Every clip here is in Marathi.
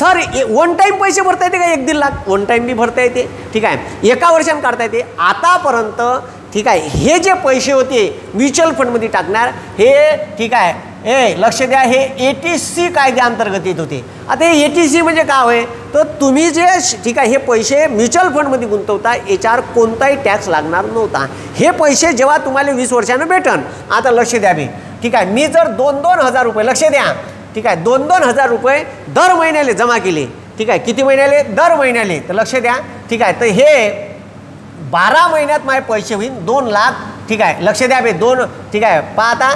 सर वन टाईम पैसे भरता येते का 1-1.5 लाख? वन टाईम बी भरता येते, ठीक आहे, एका वर्षानं काढता येते. आतापर्यंत ठीक आहे हे जे पैसे होते म्युच्युअल फंडमध्ये टाकणार हे, ठीक आहे, लक्ष द्या, हे ATC कायद्याअंतर्गत येत होते. आता हे ATC म्हणजे काय होय, तर तुम्ही जे ठीक आहे हे पैसे म्युच्युअल फंडमध्ये गुंतवता याच्यावर कोणताही टॅक्स लागणार नव्हता. हे पैसे जेव्हा तुम्हाला 20 वर्षानं भेटन. आता लक्ष द्या बी, ठीक आहे, मी जर 2-2 हजार रुपये, लक्ष द्या, ठीक आहे, 2-2 हजार रुपये दर महिन्याला जमा केले, ठीक आहे, किती महिन्याले? दर महिन्याले. तर लक्ष द्या, ठीक आहे, तर हे 12 महिन्यात माझे पैसे होईल 2 लाख, ठीक आहे, लक्ष द्या बे, 2, ठीक आहे, पाहता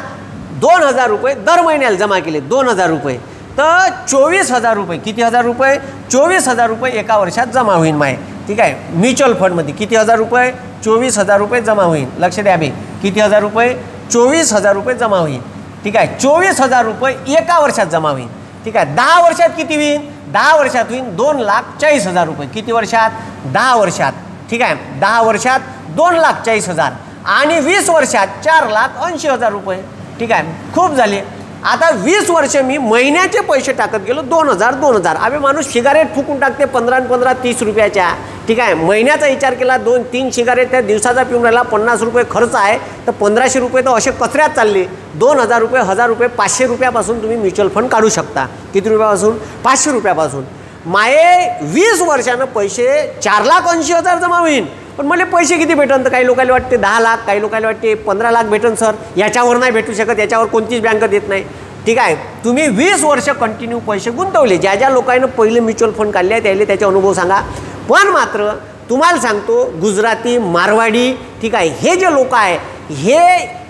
2,000 रुपये दर महिन्याला जमा केले, 2,000 रुपये, तर 24,000 रुपये, किती हजार रुपये? 24,000 रुपये एका वर्षात जमा होईल माय, ठीक आहे, म्युच्युअल फंडमध्ये किती हजार रुपये? 24,000 रुपये जमा होईल. लक्ष द्या बे, किती हजार रुपये? 24,000 रुपये जमा होईल, ठीक आहे, 24,000 रुपये एका वर्षात जमा होईल, ठीक आहे. 10 वर्षात किती होईल? 10 वर्षात होईल 2,40,000 रुपये, किती वर्षात? 10 वर्षात, ठीक आहे, 10 वर्षात 2,40,000 आणि 20 वर्षात 4,80,000 रुपये, ठीक आहे, खूप झाले. आता 20 वर्ष मी महिन्याचे पैसे टाकत गेलो 2,000. अबे माणूस सिगारेट फुकून टाकते 15 30 रुपयाच्या, ठीक आहे, महिन्याचा विचार केला 2-3 सिगारेट त्या दिवसाचा पिऊन राहिला, 50 रुपये खर्च आहे, तर 1,500 रुपये तर असे कचऱ्यात चालले. 2,000 रुपये, 1,000 रुपये, 500 रुपयापासून तुम्ही म्युच्युअल फंड काढू शकता. किती रुपयापासून? 500 रुपयापासून. माये 20 वर्षानं पैसे 4,80,000 जमा होईल. पण मला पैसे किती भेटन? तर काही लोकांना वाटते 10 लाख, काही लोकांना वाटते 15 लाख भेटन. सर याच्यावर नाही भेटू शकत, याच्यावर कोणतीच बँक देत नाही, ठीक आहे. तुम्ही 20 वर्ष कंटिन्यू पैसे गुंतवले, ज्या ज्या लोकांना पहिले म्युच्युअल फंड काढले त्याले त्याचे अनुभव सांगा. पण मात्र तुम्हाला सांगतो, गुजराती, मारवाडी, ठीक आहे, हे जे लोक आहे हे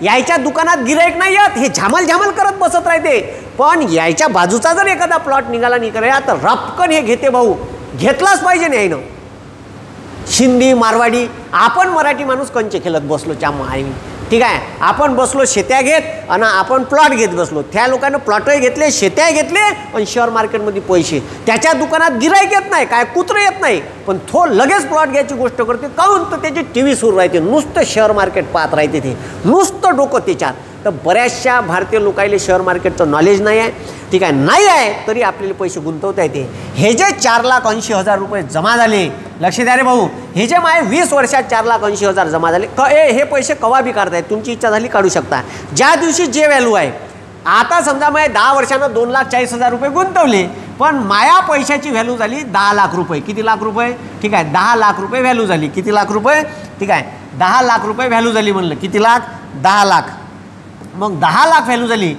यायच्या दुकानात गिराईक नाही येत, हे झामल करत बसत राहते. पण यायच्या बाजूचा जर एखादा प्लॉट निघाला नाही करा तर रपकन हे घेते. भाऊ घेतलाच पाहिजे नाही ना. शिंदी, मारवाडी, आपण मराठी माणूस कंचे खेळत बसलो आई, ठीक आहे, आपण बसलो शेत्या घेत आणि आपण प्लॉट घेत बसलो. त्या लोकांना प्लॉटही घेतले, शेत्या घेतले आणि शेअर मार्केटमध्ये पैसे. त्याच्या दुकानात गिराईक येत नाही, काय कुत्र येत नाही, पण तो लगेच प्लॉट घ्यायची गोष्ट करते. काहून? तर त्याची TV सुरू राहते, नुसतं शेअर मार्केट पाहत राहते, ते नुसतं डोकं त्याच्यात. तर बऱ्याचशा भारतीय लोकांना शेअर मार्केटचं नॉलेज नाही आहे, ठीक आहे, नाही आहे तरी आपल्याला पैसे गुंतवता येते. हे जे 4,80,000 रुपये जमा झाले, लक्ष द्या रे भाऊ, हे जे माझे 20 वर्षात 4,80,000 जमा झाले, हे पैसे कवा बी काढतायत, तुमची इच्छा झाली काढू शकता, ज्या दिवशी जे व्हॅल्यू आहे. आता समजा मी 10 वर्षानं 2,40,000 रुपये गुंतवले, पण माया पैशाची व्हॅल्यू झाली 10 लाख रुपये. किती लाख रुपये? ठीक आहे, 10 लाख रुपये व्हॅल्यू झाली. किती लाख रुपये? ठीक आहे, 10 लाख रुपये व्हॅल्यू झाली. म्हणलं किती लाख? 10 लाख. मग 10 लाख व्हॅल्यू झाली,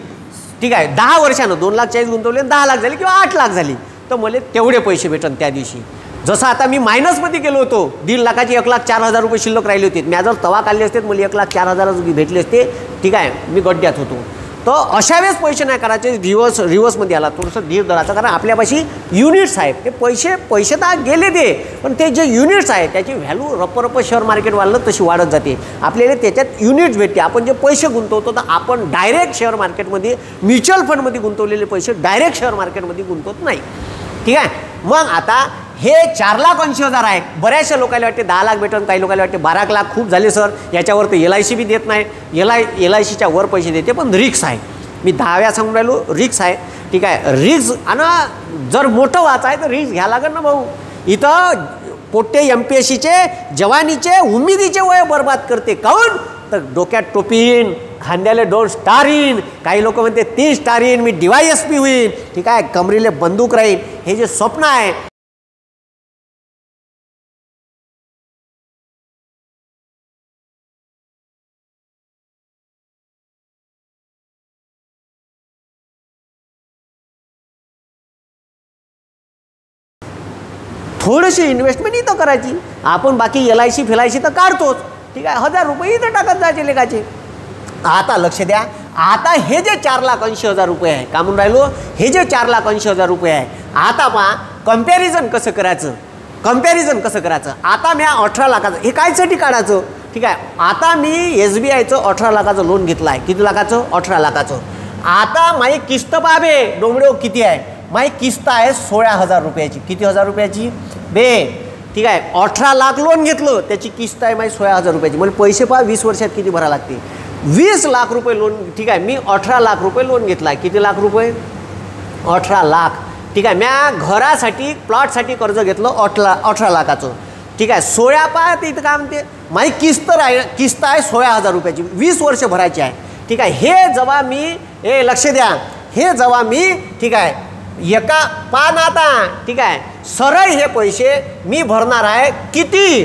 ठीक आहे, 10 वर्षानं 2,40,000 गुंतवले, 10 लाख झाली किंवा 8 लाख झाली, तर मला तेवढे पैसे भेटन त्या दिवशी. जसं आता मी मायनसमध्ये गेलो होतो, 1.5 लाखाची 1,04,000 रुपये शिल्लक राहिले होते. मी जर तवा काढले असते मला 1,04,000 भेटले असते, ठीक आहे, मी गड्ड्यात होतो. तर अशा वेळेस पैसे नाही करायचे, रिव्हर्समध्ये आला थोडंसं धीर धरायचं, कारण आपल्यापाशी युनिट्स आहेत. ते पैसे तर गेले ते, पण ते जे युनिट्स आहेत त्याची व्हॅल्यू रप शेअर मार्केट वाढलं तशी वाढत जाते. आपल्याला त्याच्यात युनिट्स भेटते. आपण जे पैसे गुंतवतो तर आपण डायरेक्ट शेअर मार्केटमध्ये, म्युच्युअल फंडमध्ये गुंतवलेले पैसे डायरेक्ट शेअर मार्केटमध्ये गुंतवत नाही, ठीक आहे. मग आता हे 4,80,000 आहे. बऱ्याचशा लोकांना वाटते 10 लाख भेटून, काही लोकांना वाटते 12 लाख खूप झाले सर, याच्यावर तर LIC बी देत नाही, LICच्या वर पैसे देते, पण रिक्स आहे. मी 10 वेळा सांगून राहिलो, रिक्स आहे, ठीक आहे. रिक्स आणि जर मोठं वाच आहे तर रिक्स घ्या लागेल ना भाऊ. इथं पोट्टे MPSCचे जवानीचे उमेदीचे वय बर्बाद करते. काहून? तर डोक्यात टोपीन, खांद्याला 2 स्टार येईन, काही लोक म्हणते 3 स्टार येईन, मी DYSP होईन, ठीक आहे, कमरीले बंदूक राहील. हे जे स्वप्न आहे थोडीशी इन्व्हेस्टमेंट इथं करायची. आपण बाकी LIC तर काढतोच, ठीक आहे, 1,000 रुपये इथं टाकत जायचे लेखाचे. आता लक्ष द्या, आता हे जे 4,80,000 रुपये आहे, का म्हणून राहिलो, हे जे 4,80,000 रुपये आहे, आता पहा कंपॅरिझन कसं करायचं. आता मी 18 लाखाचं हे कायसाठी काढायचं, ठीक आहे. आता मी SBIचं 18 लाखाचं लोन घेतलं आहे. किती लाखाचं? 18 लाखाचं. आता माझी किस्त पाहावे डोंगरेव किती आहे. माझी किस्त आहे 16,000 रुपयाची. किती हजार रुपयाची बे? ठीक आहे, 18 लाख लोन घेतलं, त्याची किस्त आहे माझी 16,000 रुपयाची. म्हणजे पैसे पहा 20 वर्षात किती भरावं लागते. 20 लाख रुपये लोन, ठीक आहे, मी 18 लाख रुपये लोन घेतला आहे. किती लाख रुपये? 18 लाख, ठीक आहे. म्या घरासाठी प्लॉटसाठी कर्ज घेतलं 18 लाखाचं. ठीक आहे. 16 पाय इथं काय म्हणते माझी किस्त आहे 16,000 रुपयाची, 20 वर्ष भरायची आहे. ठीक आहे. हे जेव्हा मी लक्ष द्या, हे जेव्हा मी ठीक आहे एका पान आता ठीक आहे सरळ हे पैसे मी भरणार आहे किती,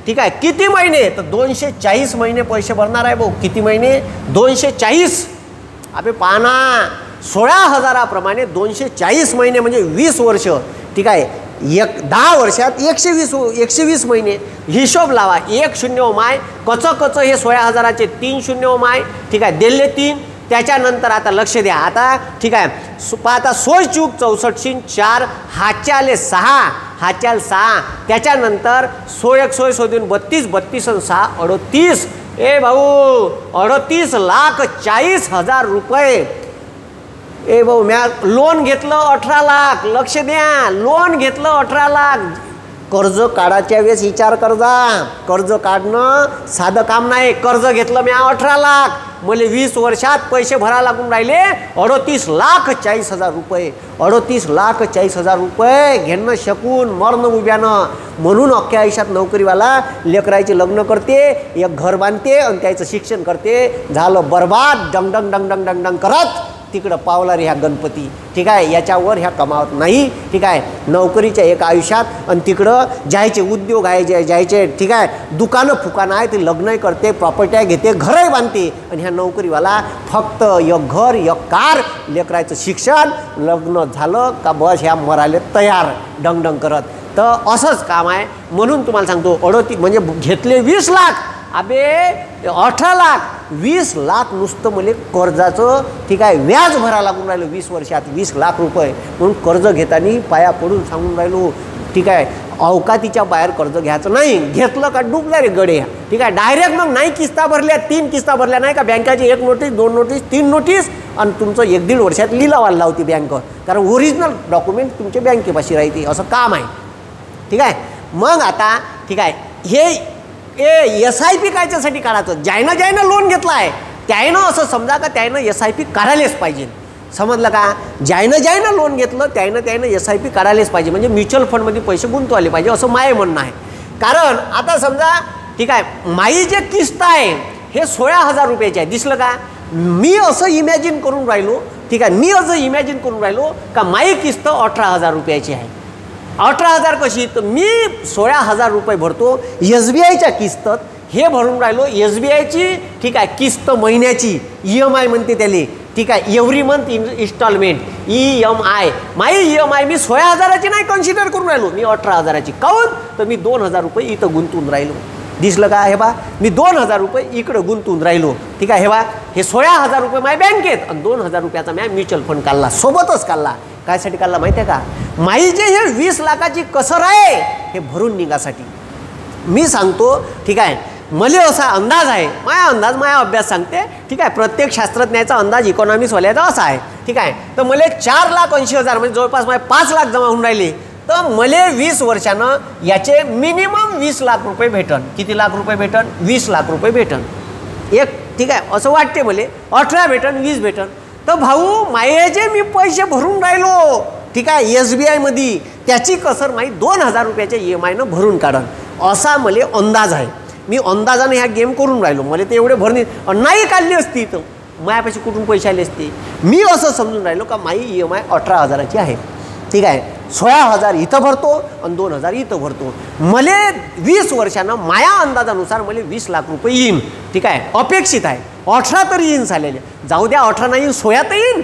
ठीक आहे किती महिने, तर 240 महिने पैसे भरणार आहे भाऊ. किती महिने? 240. अबे पाना 16,000 240 महिने म्हणजे 20 वर्ष. ठीक आहे. 10 वर्षात 120 महिने. हिशोब लावा. 1 शून्य माय कच हे 16,000चे 3 शून्य माय. ठीक आहे. दिले 3. त्याच्यानंतर आता लक्ष द्या. आता ठीक आहे आता 16 चूक 64 4 हातचे आले 6, हातचे आले 6. त्याच्यानंतर 16 1 16 शोधून 32 32 आणि 6 38. ए भाऊ 38,40,000 रुपये. ए भाऊ म्या लोन घेतलं 18 लाख. लक्ष द्या. लोन घेतलं 18 लाख. कर्ज काढायच्या वेळेस विचार करजा. कर्ज काढणं साधं काम नाही. कर्ज घेतलं म्या 18 लाख. मला 20 वर्षात पैसे भरायला लागून राहिले 38,40,000 रुपये. 38,40,000 रुपये घेणं शकून मरणं उभ्यानं. म्हणून अख्ख्या आयुष्यात नोकरीवाला लेकरायचे लग्न करते, एक घर बांधते आणि त्याचं शिक्षण करते. झालं बरबाद. डंग डंग डंग डंग डंग करत तिकडं पावला रे ह्या गणपती. ठीक आहे. याच्यावर ह्या कमावत नाही. ठीक आहे. नोकरीच्या एक आयुष्यात आणि तिकडं जायचे उद्योग आहे जायचे ठीक आहे दुकानं फुकानं आहे ते लग्नही करते, प्रॉपर्टी घेते, घरही बांधते. आणि ह्या नोकरीवाला फक्त एक घर एक कार, लेकरायचं शिक्षण, लग्न झालं का बस ह्या मराले तयार डंग डंग करत. तर असंच काम आहे. म्हणून तुम्हाला सांगतो 38 म्हणजे घेतले 20 लाख. अबे 18 लाख 20 लाख नुसतं मला कर्जाचं ठीक आहे व्याज भरायला लागून राहिलं 20 वर्षात 20 लाख रुपये. म्हणून कर्ज घेताना पाया पडून सांगून राहिलो. ठीक आहे. अवकातीच्या बाहेर कर्ज घ्यायचं नाही. घेतलं का डुबल्या रे गडे. ठीक आहे. डायरेक्ट मग नाही किस्ता भरल्या 3 किस्ता भरल्या नाही का बँकेची 1 नोटीस 2 नोटीस 3 नोटीस आणि तुमचं 1-1.5 वर्षात लिलावाला लावते बँक. कारण ओरिजिनल डॉक्युमेंट तुमच्या बँकेपाशी राहते. असं काम आहे. ठीक आहे. मग आता ठीक आहे हे SIP कायच्यासाठी काढायचं. ज्यानं लोन घेतलं आहे त्यानं असं समजा का त्यानं SIP काढायलाच पाहिजे. समजलं का. ज्यानं लोन घेतलं त्यानं SIP काढायलाच पाहिजे. म्हणजे म्युच्युअल फंडमध्ये पैसे गुंतवायला पाहिजे असं माझे म्हणणं आहे. कारण आता समजा ठीक आहे माई जे किस्त आहे हे 16,000 रुपयाचे आहे. दिसलं का. मी असं इमॅजिन करून राहिलो. ठीक आहे. मी असं इमॅजिन करून राहिलो का माई किस्त 18,000 रुपयाची आहे. 18,000 कशी, तर मी 16,000 रुपये भरतो SBIच्या किस्तत. हे भरून राहिलो SBIची ठीक आहे किस्त महिन्याची EMI म्हणते त्याला. ठीक आहे. Every month installment EMI. My EMI मी 16,000ची नाही कन्सिडर करून राहिलो. मी 18,000ची. काऊन, तर मी 2,000 रुपये इथं गुंतवून राहिलो. दिसलं का. हे बा मी 2,000 रुपये इकडं गुंतवून राहिलो. ठीक आहे. हे बा हे 16,000 रुपये माझ्या बँकेत आणि 2,000 रुपयाचा मी म्युच्युअल फंड काढला. सोबतच काढला. कायसाठी काढला माहिती आहे का. माई जे हे 20 लाखाची कसर आहे हे भरून निघासाठी. मी सांगतो ठीक आहे मला असा अंदाज आहे. माझा अभ्यास सांगते. ठीक आहे. प्रत्येक शास्त्रज्ञाचा अंदाज इकॉनॉमिक्सवाल्याचा असा आहे. ठीक आहे. तर मला 4,80,000 म्हणजे जवळपास माझे 5 लाख जमा होऊन राहिले. तर मला 20 वर्षानं याचे मिनिमम 20 लाख रुपये भेटन. किती लाख रुपये भेटन. 20 लाख रुपये भेटन. एक ठीक आहे असं वाटते मला. 18 भेटन 20 भेटन. तर भाऊ माये जे मी पैसे भरून राहिलो ठीक आहे SBIमध्ये त्याची कसर माई 2,000 रुपयाच्या EMIनं भरून काढन असा मला अंदाज आहे. मी अंदाजाने ह्या गेम करून राहिलो. मला ते एवढे भरणे नाही काढली असती तर मायापाशी कुठून पैसे आले असते. मी असं समजून राहिलो का माई EMI 18,000ची आहे. ठीक आहे. 16,000 इथं भरतो आणि 2,000 इथं भरतो. मला 20 वर्षानं माया अंदाजानुसार मला 20 लाख रुपये येईन. ठीक आहे. अपेक्षित आहे. 18 तरी येईन झालेले. जाऊ द्या 18 नाही येईन 16 तर येईन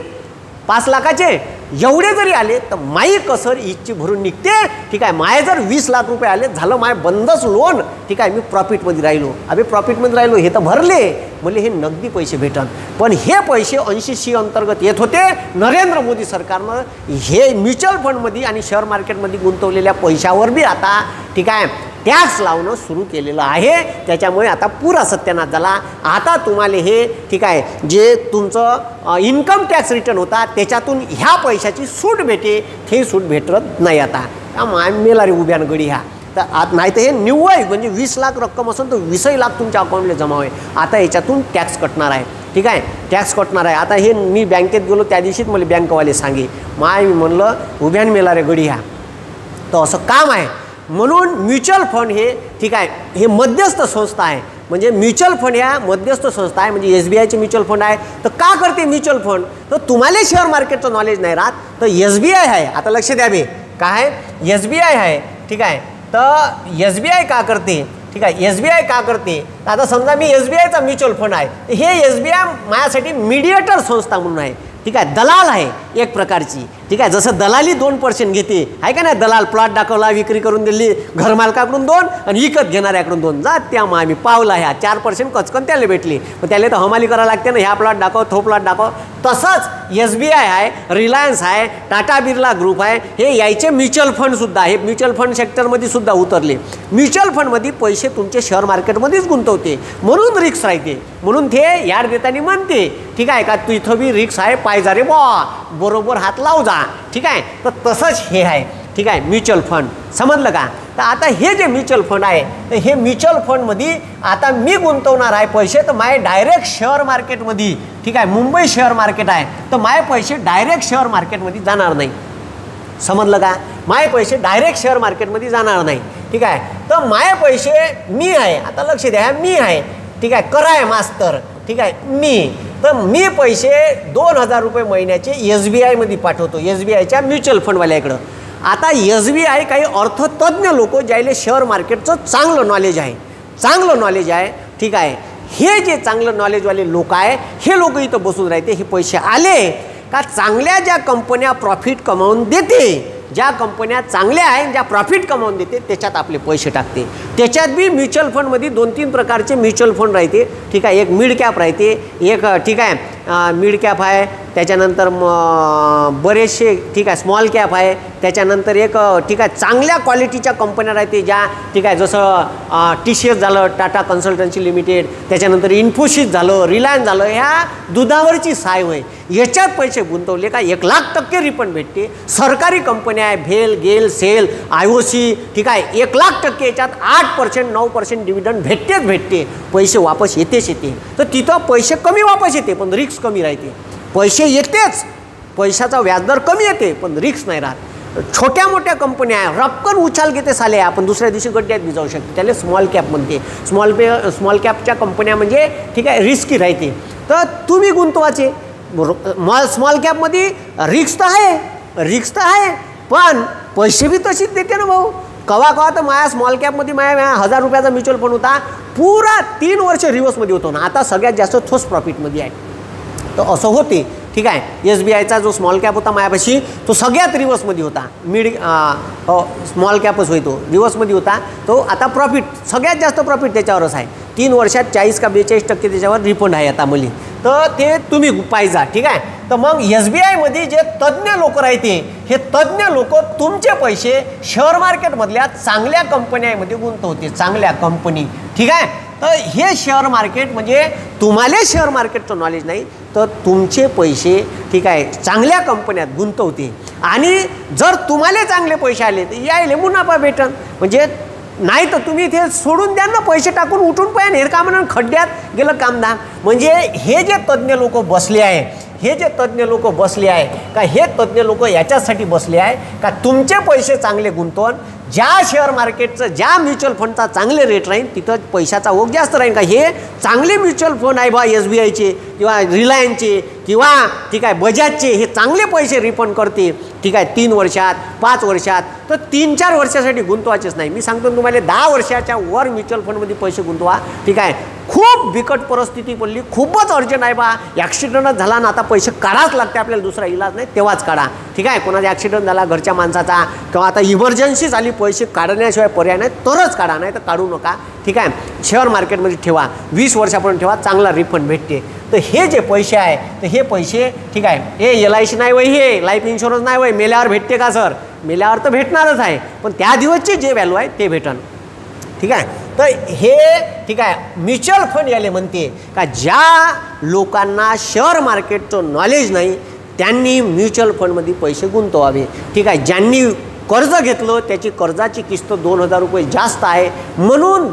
5 लाखाचे. एवढे जरी आले तर माई कसर इच्छी भरून निघते. ठीक आहे. माय जर 20 लाख रुपये आले झालं माय बंदच लोन. ठीक आहे. मी प्रॉफिटमध्ये राहिलो. अबे प्रॉफिटमध्ये राहिलो हे तर भरले मला हे नगदी पैसे भेटन. पण हे पैसे 80C अंतर्गत येत होते. नरेंद्र मोदी सरकारनं हे म्युच्युअल फंडमध्ये आणि शेअर मार्केटमध्ये गुंतवलेल्या पैशावर बी आता ठीक आहे टॅक्स लावणं सुरू केलेलं आहे. त्याच्यामुळे आता पुरा सत्यानाश झाला. आता तुम्हाला हे ठीक आहे जे तुमचं इन्कम टॅक्स रिटर्न होता त्याच्यातून ह्या पैशाची सूट भेटे. हे सूट भेटत नाही. आता मेला रे उभ्यानं गडी ह्या. तर आता नाही तर हे निव्वळ म्हणजे 20 लाख रक्कम असेल तर 20 लाख तुमच्या अकाउंटला जमा होईल. आता याच्यातून टॅक्स कटणार आहे. ठीक आहे, टॅक्स कटणार आहे. आता हे मी बँकेत गेलो त्या दिवशीच मला बँकवाले सांगे मी म्हणलं उभ्यान मेला रे गडी ह्या, तर असं काम आहे. म्हणून म्युच्युअल फंड हे ठीक आहे हे मध्यस्थ संस्था आहे. म्हणजे म्युच्युअल फंड ह्या मध्यस्थ संस्था आहे. म्हणजे SBIचे म्युच्युअल फंड आहे. तर का करते म्युच्युअल फंड? तर तुम्हाला शेअर मार्केटचं नॉलेज नाही राहत तर SBI आहे. आता लक्ष द्या बे, काय SBI आहे. ठीक आहे, तर SBI का करते? ठीक आहे, SBI का करते? आता समजा मी SBIचा म्युच्युअल फंड आहे, हे SBI माझ्यासाठी मीडिएटर संस्था म्हणून आहे. ठीक आहे, दलाल आहे एक प्रकारची. ठीक आहे, जसं दलाली 2% घेते आहे का नाही, दलाल प्लॉट दाखवला, विक्री करून दिली, घरमालकाकडून 2 आणि विकत घेणाऱ्याकडून 2, जात त्या मग आम्ही पावला ह्या 4% कचकन त्याला भेटली. मग त्याला तर हमाली करावं लागते ना, ह्या प्लॉट दाखव तो प्लॉट दाखव. तसंच SBI आहे, रिलायन्स आहे, टाटा बिर्ला ग्रुप आहे, हे यायचे म्युच्युअल फंडसुद्धा आहे. म्युच्युअल फंड सेक्टरमध्ये सुद्धा उतरले. म्युच्युअल फंडमध्ये पैसे तुमचे शेअर मार्केटमध्येच गुंतवते म्हणून रिक्स राहते. म्हणून ते याड देताना म्हणते ठीक आहे का तू इथं बी रिक्स आहे, पाहिजे रे बा बरोबर हात लाव जा. ठीक आहे, तर तसंच हे आहे. ठीक आहे, म्युच्युअल फंड समजलं का? तर आता हे जे म्युच्युअल फंड आहे तर हे म्युच्युअल फंडमध्ये आता मी गुंतवणार आहे पैसे, तर माझे डायरेक्ट शेअर मार्केटमध्ये ठीक आहे मुंबई शेअर मार्केट आहे तर माझे पैसे डायरेक्ट शेअर मार्केटमध्ये जाणार नाही. समजलं का? माझे पैसे डायरेक्ट शेअर मार्केटमध्ये जाणार नाही. ठीक आहे, तर माझे पैसे मी आहे. आता लक्ष द्या, मी आहे. ठीक आहे, कराय मास्तर. ठीक आहे, मी पैसे 2000 रुपये महिन्याचे SBIमध्ये पाठवतो, SBIच्या म्युच्युअल फंडवाल्याकडं. आता SBI काही अर्थतज्ञ लोक ज्याला शेअर मार्केटचं चांगलं नॉलेज आहे. ठीक आहे, हे जे चांगलं नॉलेजवाले लोक आहे हे लोक इथं बसून राहते. हे पैसे आले का चांगल्या ज्या कंपन्या प्रॉफिट कमावून देते, ज्या कंपन्या चांगल्या आहे ज्या प्रॉफिट कमावून देते त्याच्यात आपले पैसे टाकते. त्याच्यात बी म्युच्युअल फंडमध्ये 2-3 प्रकारचे म्युच्युअल फंड राहते. ठीक आहे, एक मिड कॅप राहते, एक ठीक आहे मिड कॅप आहे, त्याच्यानंतर बरेचसे ठीक आहे स्मॉल कॅप आहे, त्याच्यानंतर एक ठीक आहे चांगल्या क्वालिटीच्या कंपन्या राहते ज्या ठीक आहे जसं TCS झालं, टाटा कन्सल्टन्सी लिमिटेड, त्याच्यानंतर इन्फोसिस झालं, रिलायन्स झालं, ह्या दुधावरची साय होय. याच्यात पैसे गुंतवले का 1,00,000% रिफंड भेटते. सरकारी कंपन्या आहे भेल, गेल, सेल, IOC ठीक आहे 1,00,000% याच्यात 8% 9% डिव्हिडंड भेटते. पैसे वापस येते. तर तिथं पैसे कमी वापस येते पण रिक्स कमी राहते. पैसे येतेच, पैशाचा व्याजदर कमी येते पण रिक्स नाही राहत. छोट्या मोठ्या कंपन्या आहे रपकन उछाल घेते साले, आपण दुसऱ्या दिवशी गड्ड्यात बी जाऊ शकते, त्याला स्मॉल कॅप म्हणते. स्मॉल कॅपच्या कंपन्या म्हणजे ठीक आहे रिस्की राहते. तर तुम्ही गुंतवायचे स्मॉल कॅपमध्ये रिक्स तर आहे पण पैसे बी तशीच देते ना भाऊ. कवा तर माझ्या स्मॉल कॅपमध्ये माझ्या 1000 रुपयाचा म्युच्युअल फंड होता, पुरा 3 वर्ष रिव्हर्समध्ये होतो ना, आता सगळ्यात जास्त ठोस प्रॉफिटमध्ये आहे. तर असं होते. ठीक आहे, SBIचा जो स्मॉल कॅप होता माझ्यापाशी तो सगळ्यात रिव्हर्समध्ये होता. स्मॉल कॅपच होतो रिव्हर्समध्ये होता. तो आता प्रॉफिट सगळ्यात जास्त प्रॉफिट त्याच्यावरच आहे. 3 वर्षात 40 का 42% त्याच्यावर रिफंड आहे आता मुली. तर ते तुम्ही पाहिजा. ठीक आहे, तर मग SBIमध्ये जे तज्ज्ञ लोक राहते हे तज्ज्ञ लोक तुमचे पैसे शेअर मार्केटमधल्या चांगल्या कंपन्यांमध्ये गुंतवते, चांगल्या कंपनी. ठीक आहे, तर हे शेअर मार्केट म्हणजे तुम्हाला शेअर मार्केटचं नॉलेज नाही तर तुमचे पैसे ठीक आहे चांगल्या कंपन्यात गुंतवते. आणि जर तुम्हाला चांगले पैसे आले तर यायले मुनाफा भेटन. म्हणजे नाही तर तुम्ही ते सोडून द्या ना, पैसे टाकून उठून पाहिजे हेर का म्हणून खड्ड्यात गेलं कामधाम. म्हणजे हे जे तज्ज्ञ लोक बसले आहे का हे तज्ज्ञ लोक याच्यासाठी बसले आहे का तुमचे पैसे चांगले गुंतवून ज्या शेअर मार्केटचं ज्या म्युच्युअल फंडचा चांगले रेट राहील तिथं पैशाचा ओघ जास्त राहील. का हे चांगले म्युच्युअल फंड आहे बा SBIचे किंवा रिलायन्सचे किंवा ठीक आहे बजाजचे, हे चांगले पैसे रिफंड करते. ठीक आहे 3 वर्षात 5 वर्षात, तर 3-4 वर्षासाठी गुंतवायचेच नाही. मी सांगतो तुम्हाला 10 वर्षाच्या वर म्युच्युअल फंडमध्ये पैसे गुंतवा. ठीक आहे, खूप बिकट परिस्थिती पडली, खूपच अर्जंट आहे बा, ॲक्सिडेंटच झाला ना आता पैसे काढाच लागते आपल्याला, दुसरा इलाज नाही तेव्हाच काढा. ठीक आहे, कोणाचा ॲक्सिडेंट झाला घरच्या माणसाचा किंवा आता इमर्जन्सी झाली पैसे काढण्याशिवाय पर्याय नाही तरच काढा, नाही तर काढू नका. ठीक आहे, शेअर मार्केटमध्ये ठेवा, 20 वर्षापर्यंत ठेवा, चांगला रिफंड भेटते. तर हे जे पैसे आहे तर हे पैसे ठीक आहे हे LIC नाही वय, हे लाईफ इन्शुरन्स नाही वय, मेल्यावर भेटते का सर? मेल्यावर तर भेटणारच आहे पण त्या दिवसची जे व्हॅल्यू आहे ते भेटन. ठीक आहे, तर हे ठीक आहे म्युच्युअल फंड याले म्हणते का ज्या लोकांना शेअर मार्केटचं नॉलेज नाही त्यांनी म्युच्युअल फंडमध्ये पैसे गुंतवावे. ठीक आहे, ज्यांनी कर्ज घेतलं त्याची कर्जाची किस्त 2000 रुपये जास्त आहे म्हणून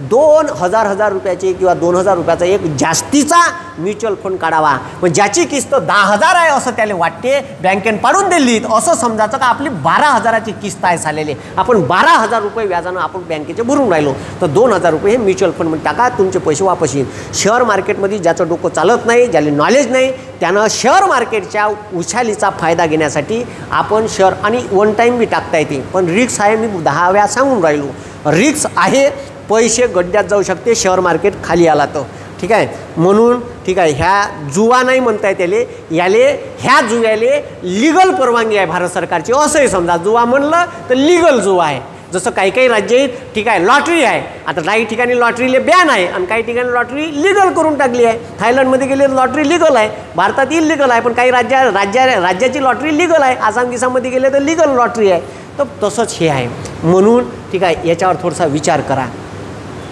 हजार रुपयाचे किंवा 2000 रुपयाचा एक जास्तीचा म्युच्युअल फंड काढावा. मग ज्याची किस्त 10,000 आहे असं त्याला वाटते, बँकेन पाडून दिली असं समजायचं का आपली 12,000ची किस्त आहे झालेली, आपण 12,000 रुपये व्याजानं आपण बँकेचे भरून राहिलो, तर 2,000 रुपये हे म्युच्युअल फंडमध्ये टाका, तुमचे पैसे वापस येईल. शेअर मार्केटमध्ये ज्याचं डोकं चालत नाही, ज्याला नॉलेज नाही, त्यानं शेअर मार्केटच्या उछालीचा फायदा घेण्यासाठी आपण शेअर आणि वन टाईम बी टाकता येते, पण रिक्स आहे. मी 10 वेळा सांगून राहिलो, रिक्स आहे, पैसे गड्ड्यात जाऊ शकते शेअर मार्केट खाली आला तर. ठीक आहे, म्हणून ठीक आहे, ह्या जुवा नाही म्हणता येते याले, ह्या जुव्याले लिगल परवानगी आहे भारत सरकारची असंही समजा. जुवा म्हणलं तर लिगल जुवा आहे. जसं काही काही राज्य आहेत ठीक आहे लॉटरी आहे, आता काही ठिकाणी लॉटरीले बॅन आहे आणि काही ठिकाणी लॉटरी लिगल करून टाकली आहे. थायलंडमध्ये गेले लॉटरी लिगल आहे, भारतात इलिगल आहे, पण काही राज्याची लॉटरी लिगल आहे. आसाम गिसाममध्ये गेले तर लिगल लॉटरी आहे. तर तसंच हे आहे, म्हणून ठीक आहे याच्यावर थोडासा विचार करा.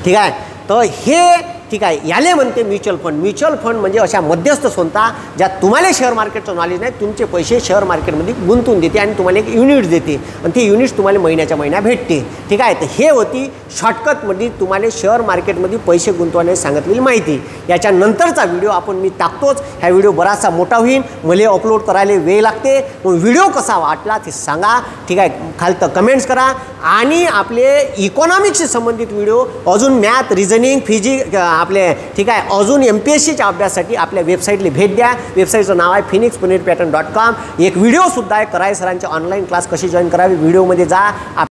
ठीक आहे, तर हे ठीक आहे याले म्हणते म्युच्युअल फंड. म्युच्युअल फंड म्हणजे अशा मध्यस्थ संस्था ज्या तुम्हाला शेअर मार्केटचं नॉलेज नाही, तुमचे पैसे शेअर मार्केटमध्ये गुंतवून देते आणि तुम्हाला एक युनिट देते आणि ती युनिट्स तुम्हाला महिन्याच्या महिना भेटते. ठीक आहे, तर हे होती शॉर्टकटमध्ये तुम्हाला शेअर मार्केटमध्ये पैसे गुंतवण्याची सांगितलेली माहिती. याच्यानंतरचा व्हिडिओ आपण मी टाकतोच. ह्या व्हिडिओ बराचसा मोठा होईल, मला अपलोड करायला वेळ लागते, मग व्हिडिओ कसा वाटला ते सांगा. ठीक आहे, खालतं कमेंट्स करा आणि आपले इकॉनॉमिक्सशी संबंधित व्हिडिओ अजून मॅथ, रिझनिंग, फिजिक्स आपले ठीक आहे अजून MPSCच्या अभ्यासासाठी आपल्या वेबसाईटला भेट द्या. वेबसाईटचं नाव आहे phoenixpunirpattern.com. एक व्हिडिओसुद्धा आहे कराय सरांचे ऑनलाईन क्लास कशी जॉईन करावी, व्हिडिओमध्ये जा.